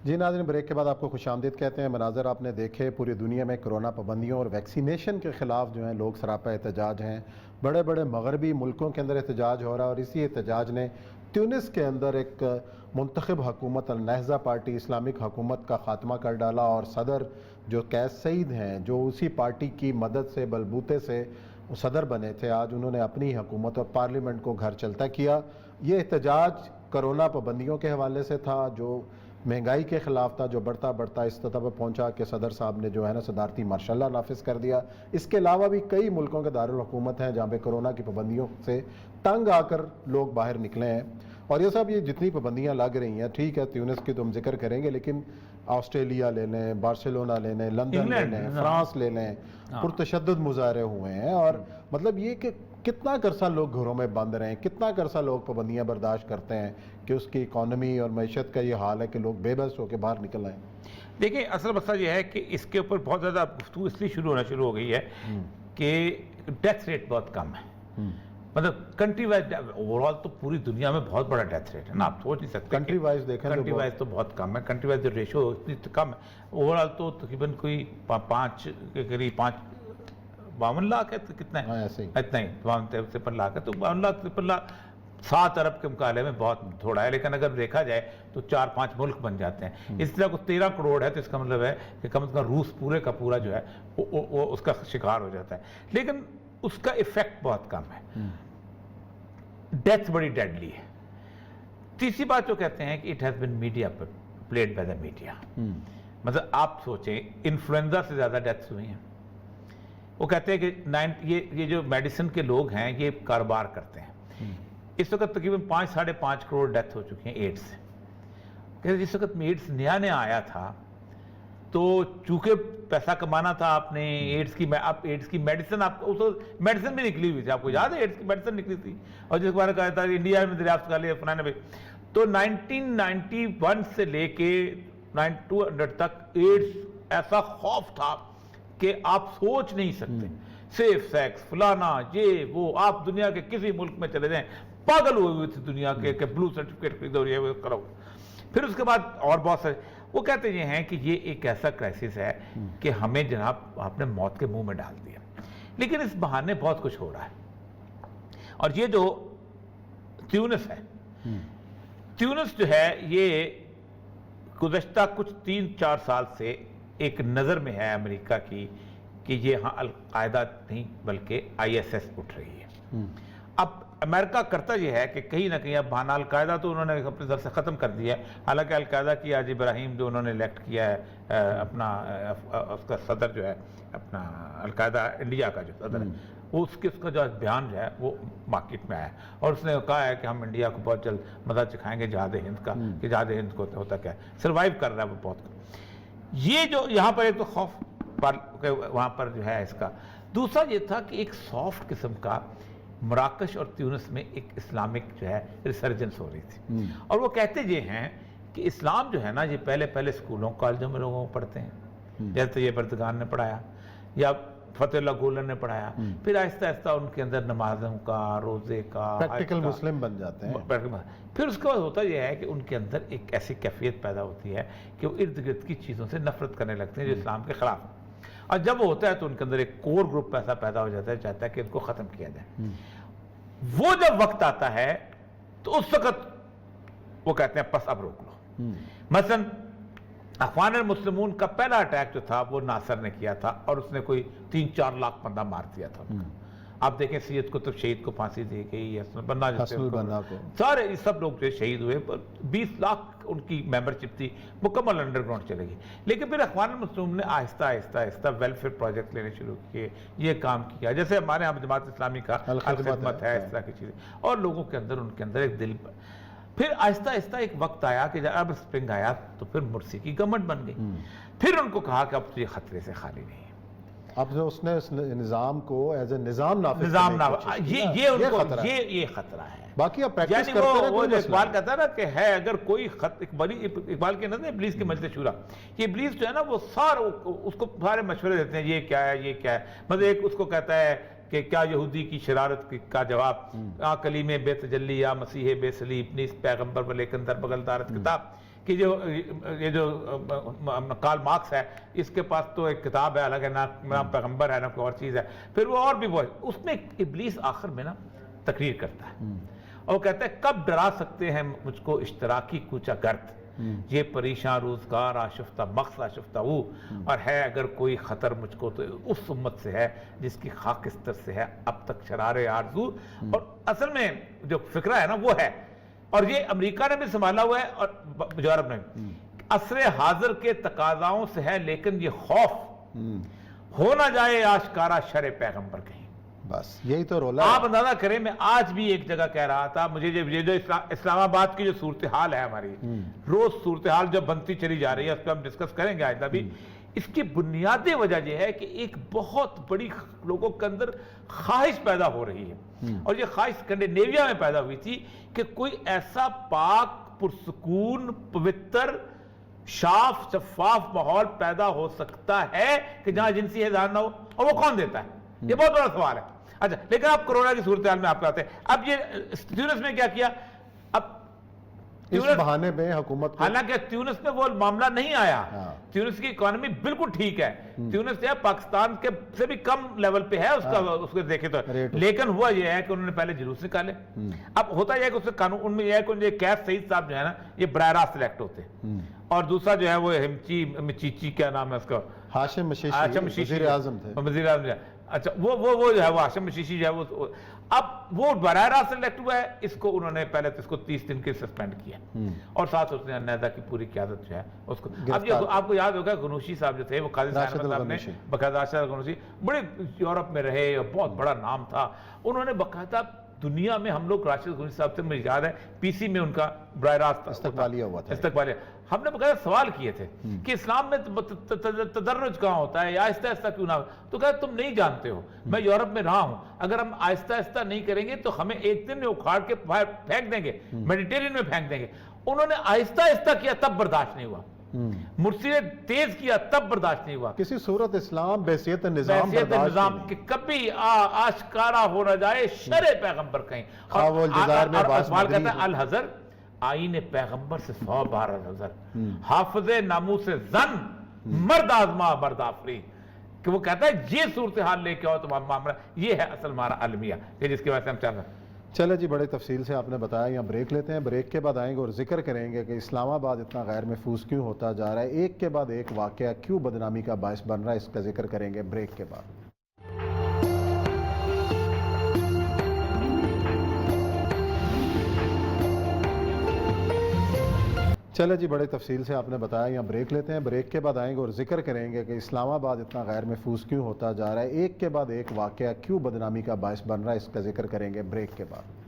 جی ناظرین، بریک کے بعد آپ کو خوش آمدید کہتے ہیں۔ مناظر آپ نے دیکھے، پوری دنیا میں کرونا پابندیوں اور ویکسینیشن کے خلاف جو ہیں لوگ سراپا احتجاج ہیں۔ بڑے بڑے مغربی ملکوں کے اندر احتجاج ہو رہا ہے، اور اسی احتجاج نے تیونس کے اندر ایک منتخب حکومت النہضہ پارٹی اسلامک حکومت کا خاتمہ کر ڈالا، اور صدر جو قیس سعید ہیں، جو اسی پارٹی کی مدد سے بلبوتے سے صدر بنے تھے، آج انہوں نے اپنی حکومت اور پارلیمنٹ کو گھر چلتا کیا۔ یہ احتجاج کرونا پابندیوں کے حوالے سے تھا، جو مہنگائی کے خلاف تھا، جو بڑھتا بڑھتا اس سطح پر پہنچا کہ صدر صاحب نے جو ہے نا صدارتی مارشاء اللہ نافذ کر دیا۔ اس کے علاوہ بھی کئی ملکوں کے دارالحکومت ہیں جہاں پہ کرونا کی پابندیوں سے تنگ آ کر لوگ باہر نکلے ہیں۔ اور یہ سب، یہ جتنی پابندیاں لگ رہی ہیں، ٹھیک ہے تیونس کی تو ہم ذکر کریں گے، لیکن آسٹریلیا لے لیں، بارسلونا لے لیں، لندن لے لیں، فرانس لے لیں، پرتشدد مظاہرے ہوئے ہیں۔ اور مطلب یہ کہ کتنا عرصہ لوگ گھروں میں بند رہے ہیں، کتنا عرصہ لوگ پابندیاں برداشت کرتے ہیں کہ اس کی اکانومی اور معیشت کا یہ حال ہے کہ لوگ بے بس ہو کے باہر نکل آئیں۔ دیکھیں، اصل مسئلہ یہ ہے کہ اس کے اوپر بہت زیادہ گفتگو اس لیے شروع ہو گئی ہے کہ ڈیتھ ریٹ بہت کم ہے۔ مطلب کنٹری وائز اوور آل تو پوری دنیا میں بہت بڑا ڈیتھ ریٹ ہے نا، آپ سوچ نہیں سکتے۔ کنٹری وائز دیکھیں کنٹری وائز تو بہت کم ہے، کنٹری وائز جو ریشو اتنی کم ہے، اوور آل تو تقریباً کوئی 5 کے قریب 52 لاکھ ہے، تو کتنا ہے اتنا ہی 53 لاکھ ہے، تو 52 لاکھ 53 لاکھ 7 ارب کے مقابلے میں بہت تھوڑا ہے، لیکن اگر دیکھا جائے تو 4-5 ملک بن جاتے ہیں۔ اس طرح کو 13 کروڑ ہے، تو اس کا مطلب ہے کہ کم از کم روس پورے کا پورا جو ہے وہ اس کا شکار ہو جاتا ہے، لیکن اس کا ایفیکٹ بہت کم ہے۔ ڈیتھ بڑی ڈیڈلی ہے۔ تیسری بات جو کہتے ہیں کہ it has been media played by the media. مطلب آپ سوچیں، انفلوئنزا سے زیادہ ڈیتھس ہوئی ہیں۔ وہ کہتے ہیں کہ یہ جو میڈیسن کے لوگ ہیں یہ کاروبار کرتے ہیں۔ اس وقت تقریباً 5-5.5 کروڑ ڈیتھ ہو چکی ہیں ایڈز سے۔ کہتے ہیں جس وقت میں ایڈز نیا آیا تھا تو چونکہ پیسہ کمانا تھا آپ نے، ایڈز کی میڈیسن، آپ کو میڈیسن بھی نکلی ہوئی تھی، آپ کو یاد ہے ایڈز کی میڈیسن نکلی تھی، اور جس کے بارے میں کہا تھا انڈیا میں دریافت کر لیا فلانے بھی۔ تو 1991 سے لے کے 200 تک ایڈز ایسا خوف تھا کہ آپ سوچ نہیں سکتے۔ سیف سیکس فلانا یہ وہ، آپ دنیا کے کسی ملک میں چلے جائیں، پاگل ہوئی تھی دنیا کے کہ بلو سرٹیفکیٹ خریدو یہ وہ کرو۔ پھر اس کے بعد اور بہت سارے وہ کہتے یہ ہیں کہ یہ ایک ایسا کرائسس ہے کہ ہمیں جناب آپ نے موت کے منہ میں ڈال دیا، لیکن اس بہانے بہت کچھ ہو رہا ہے۔ اور یہ جو تیونس ہے، تیونس جو ہے یہ گزشتہ کچھ 3-4 سال سے ایک نظر میں ہے امریکہ کی کہ یہ ہاں القاعدہ نہیں بلکہ ISS اٹھ رہی ہے۔ اب امریکہ کرتا یہ ہے کہ کہیں نہ کہیں اب بہانہ القاعدہ تو انہوں نے اپنے سر سے ختم کر دیا ہے، حالانکہ القاعدہ کی آج ابراہیم جو انہوں نے الیکٹ کیا ہے اپنا اس کا صدر جو ہے اپنا القاعدہ انڈیا کا جو صدر ہے، وہ اس کا جو بیان جو ہے وہ مارکیٹ میں آیا، اور اس نے کہا ہے کہ ہم انڈیا کو بہت جلد مزہ چکھائیں گے جہاد ہند کا، کہ جہاد ہند کو ہوتا کیا ہے، سروائیو کر رہا ہے وہ بہت۔ یہ جو یہاں پر ایک تو خوف وہاں پر جو ہے اس کا، دوسرا یہ تھا کہ ایک سافٹ قسم کا مراکش اور تیونس میں ایک اسلامک جو ہے ریسرجنس ہو رہی تھی، اور وہ کہتے یہ ہیں کہ اسلام جو ہے نا یہ پہلے اسکولوں کالجوں میں لوگوں کو پڑھتے ہیں، جیسے یہ بردگان نے پڑھایا یا فتح اللہ گولن نے پڑھایا، پھر آہستہ آہستہ ان کے اندر نمازوں کا، روزے کا، پریکٹیکل مسلم بن جاتے ہیں۔ پھر اس کے بعد ہوتا یہ ہے کہ ان کے اندر ایک ایسی کیفیت پیدا ہوتی ہے کہ وہ ارد گرد کی چیزوں سے نفرت کرنے لگتے ہیں جو اسلام کے خلاف ہیں، اور جب وہ ہوتا ہے تو ان کے اندر ایک کور گروپ ایسا پیدا ہو جاتا ہے چاہتا ہے کہ ان کو ختم کیا جائے۔ وہ جب وقت آتا ہے تو اس وقت وہ کہتے ہیں پس اب روک لو۔ مثلا اخوان المسلمون کا پہلا اٹیک جو تھا وہ ناصر نے کیا تھا، اور اس نے کوئی 3-4 لاکھ بندہ مار دیا تھا ان کا۔ آپ دیکھیں سید قطب شہید کو پھانسی دی گئی، حسن البنا کو، سارے سب لوگ جو شہید ہوئے، 20 لاکھ ان کی ممبرشپ تھی، مکمل انڈر گراؤنڈ چلے گی۔ لیکن پھر اخوان المسلمون نے آہستہ آہستہ ویلفیئر پروجیکٹ لینے شروع کیے، یہ کام کیا، جیسے ہمارے یہاں جماعت اسلامی کا الخدمت ہے، اس طرح کی چیزیں، اور لوگوں کے اندر ان کے اندر ایک دل۔ پھر آہستہ آہستہ ایک وقت آیا کہ جب عرب سپرنگ آیا تو پھر مرسی کی گورنمنٹ بن گئی، پھر ان کو کہا کہ اب تو یہ خطرے سے خالی نہیں ہے۔ اب جو اس نے اس نظام کو ایز اے نظام نافذ یہ خطرہ ہے۔ باقی اب پریکٹس کرتے ہیں، وہ جو اقبال کہتا ہے نا کہ ہے اگر کوئی اقبال کے نظر ابلیس کی مجلس شورا، یہ ابلیس جو ہے نا وہ اس کو سارے مشورے دیتے ہیں، یہ کیا ہے یہ کیا ہے۔ مطلب ایک اس کو کہتا ہے کہ کیا یہودی کی شرارت کا جواب کلیم بے تجلی یا مسیح بے صلیب نیز پیغمبر و لیکن در بغل دارت کتاب، کہ یہ جو کارل مارکس ہے اس کے پاس تو ایک کتاب ہے الگ ہے، نہ پیغمبر ہے نہ کوئی اور چیز ہے، پھر وہ اور بھی وہ اس میں ابلیس آخر میں نا تقریر کرتا ہے اور وہ کہتا ہے کب ڈرا سکتے ہیں مجھ کو اشتراکی کوچہ گرد، یہ پریشان روزگار آشفتہ مقص آشفتہ ہو، اور ہے اگر کوئی خطر مجھ کو تو اس امت سے ہے جس کی خاکستر سے ہے اب تک شرار آرزو۔ اور اصل میں جو فکرہ ہے نا وہ ہے، اور یہ امریکہ نے بھی سنبھالا ہوا ہے اور یورپ نے بھی، عصر حاضر کے تقاضاؤں سے ہے لیکن یہ خوف ہو نہ جائے آشکارا شر پیغمبر کہیں۔ بس یہی تو رولا ہے۔ آپ اندازہ کریں، میں آج بھی ایک جگہ کہہ رہا تھا، مجھے یہ جو اسلام آباد کی جو صورتحال ہے ہماری روز صورتحال جو بنتی چلی جا رہی ہے اس پہ ہم ڈسکس کریں گے آج بھی، اس کی بنیادی وجہ یہ ہے کہ ایک بہت بڑی لوگوں کے اندر خواہش پیدا ہو رہی ہے، اور یہ خواہش اسکینڈینیویا میں پیدا ہوئی تھی کہ کوئی ایسا پاک پرسکون پوتر صاف شفاف ماحول پیدا ہو سکتا ہے کہ جہاں جنسی اذہان نہ ہو، اور وہ کون دیتا ہے؟ یہ بہت بڑا سوال ہے۔ اچھا، لیکن آپ کرونا کی صورتحال میں آپ آتے ہیں، اب یہ تیونس میں کیا کیا؟ اب اس بہانے میں حکومت کو، حالانکہ تیونس میں وہ معاملہ نہیں آیا، تیونس کی اکانومی بالکل ٹھیک ہے، تیونس جو ہے پاکستان کے سے بھی کم لیول پہ ہے اس کو دیکھیں تو، لیکن ہوا یہ ہے کہ انہوں نے پہلے جلوس نکالے۔ اب ہوتا یہ ہے کہ اس قانون ان میں یہ ہے کہ قیس سعید صاحب جو ہے نا یہ براہ راست سلیکٹ ہوتے ہیں، اور دوسرا جو ہے وہ مچیچی کیا نام ہے اس کا، ہاشم مشیشی وزیر اعظم تھے، وزیر اعظم۔ اچھا وہ جو ہے وہ ہاشم مشیشی جو ہے وہ، اب وہ براہ راست سلیکٹ ہوا ہے، اس کو انہوں نے پہلے تو اس کو 30 دن کے سسپینڈ کیا، اور ساتھ اس نے النیدا کی پوری قیادت جو ہے اس کو، اب یہ آپ کو یاد ہوگا غنوشی صاحب جو تھے وہ قاضی صاحب نے باقاعدہ راشد غنوشی بڑے یورپ میں رہے اور بہت بڑا نام تھا، انہوں نے باقاعدہ دنیا میں ہم لوگ راشد غنوشی صاحب سے مجھے یاد ہے پی سی میں ان کا براہ راست استقبالیہ ہوا تھا، استقبالیہ، ہم نے باقاعدہ سوال کیے تھے کہ اسلام میں تدرج کہاں ہوتا ہے یا آہستہ آہستہ کیوں نہ، تو کہا تم نہیں جانتے ہو، میں یورپ میں رہا ہوں، اگر ہم آہستہ آہستہ نہیں کریں گے تو ہمیں ایک دن میں اکھاڑ کے باہر پھینک دیں گے، میڈیٹرین میں پھینک دیں گے۔ انہوں نے آہستہ آہستہ کیا تب برداشت نہیں ہوا، مرسی نے تیز کیا تب برداشت نہیں ہوا، کسی صورت اسلام بحیثیت نظام کہ کبھی آشکارا ہو نہ جائے شر پیغمبر کہیں، اور سوال کہتا ہے الحذر آئین پیغمبر سے 100 بار الحذر، حافظ ناموس زن مرد آزما مرد آفری، کہ وہ کہتا ہے یہ صورتحال لے کے آؤ تو معاملہ یہ ہے اصل ہمارا المیہ، یہ جس کی وجہ سے ہم چاہ رہے ہیں۔ چلے جی، بڑے تفصیل سے آپ نے بتایا، یہاں بریک لیتے ہیں، بریک کے بعد آئیں گے اور ذکر کریں گے کہ اسلام آباد اتنا غیر محفوظ کیوں ہوتا جا رہا ہے، ایک کے بعد ایک واقعہ کیوں بدنامی کا باعث بن رہا ہے، اس کا ذکر کریں گے بریک کے بعد۔ چلے جی، بڑے تفصیل سے آپ نے بتایا، یہاں بریک لیتے ہیں، بریک کے بعد آئیں گے اور ذکر کریں گے کہ اسلام آباد اتنا غیر محفوظ کیوں ہوتا جا رہا ہے، ایک کے بعد ایک واقعہ کیوں بدنامی کا باعث بن رہا ہے، اس کا ذکر کریں گے بریک کے بعد۔